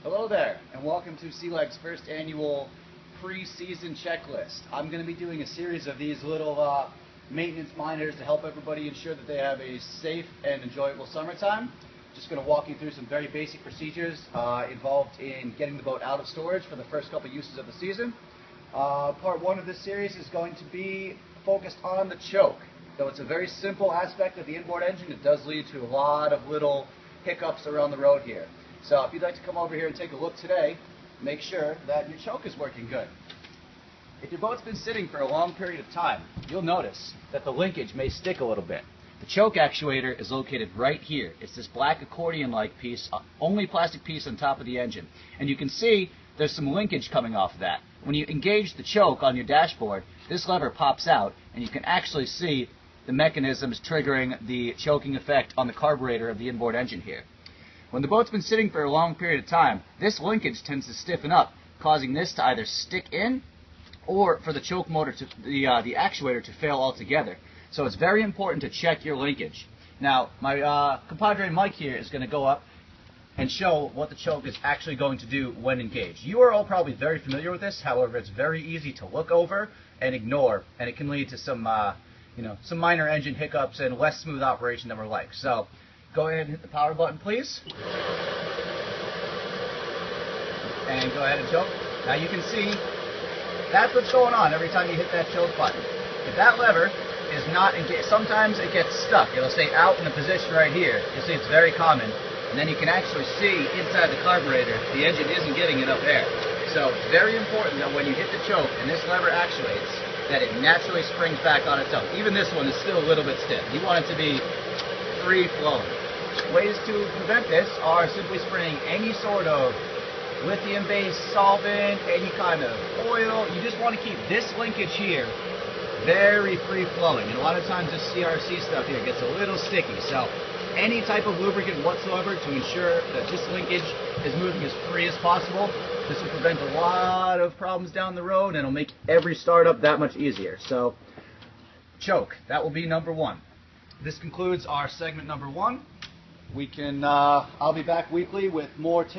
Hello there, and welcome to Sealegs' first annual pre-season checklist. I'm going to be doing a series of these little maintenance minors to help everybody ensure that they have a safe and enjoyable summertime. Just going to walk you through some very basic procedures involved in getting the boat out of storage for the first couple uses of the season. Part one of this series is going to be focused on the choke. Though it's a very simple aspect of the inboard engine, it does lead to a lot of little hiccups around the road here. So if you'd like to come over here and take a look today, make sure that your choke is working good. If your boat's been sitting for a long period of time, you'll notice that the linkage may stick a little bit. The choke actuator is located right here. It's this black accordion-like piece, only plastic piece on top of the engine. And you can see there's some linkage coming off of that. When you engage the choke on your dashboard, this lever pops out, and you can actually see the mechanisms triggering the choking effect on the carburetor of the inboard engine here. When the boat's been sitting for a long period of time, this linkage tends to stiffen up, causing this to either stick in or for the choke motor to the actuator to fail altogether. So it's very important to check your linkage. Now, my compadre Mike here is going to go up and show what the choke is actually going to do when engaged. You are all probably very familiar with this. However, it's very easy to look over and ignore, and it can lead to some some minor engine hiccups and less smooth operation than we're like. So go ahead and hit the power button, please. And go ahead and choke. Now you can see that's what's going on every time you hit that choke button. If that lever is not engaged, sometimes it gets stuck. It'll stay out in the position right here. You'll see it's very common. And then you can actually see inside the carburetor the engine isn't getting enough air. So it's very important that when you hit the choke and this lever actuates, that it naturally springs back on its own. Even this one is still a little bit stiff. You want it to be free-flowing. Ways to prevent this are simply spraying any sort of lithium-based solvent, any kind of oil. You just want to keep this linkage here very free-flowing. And a lot of times this CRC stuff here gets a little sticky. So any type of lubricant whatsoever to ensure that this linkage is moving as free as possible. This will prevent a lot of problems down the road and it'll make every startup that much easier. So choke, that will be number one. This concludes our segment number one. I'll be back weekly with more tips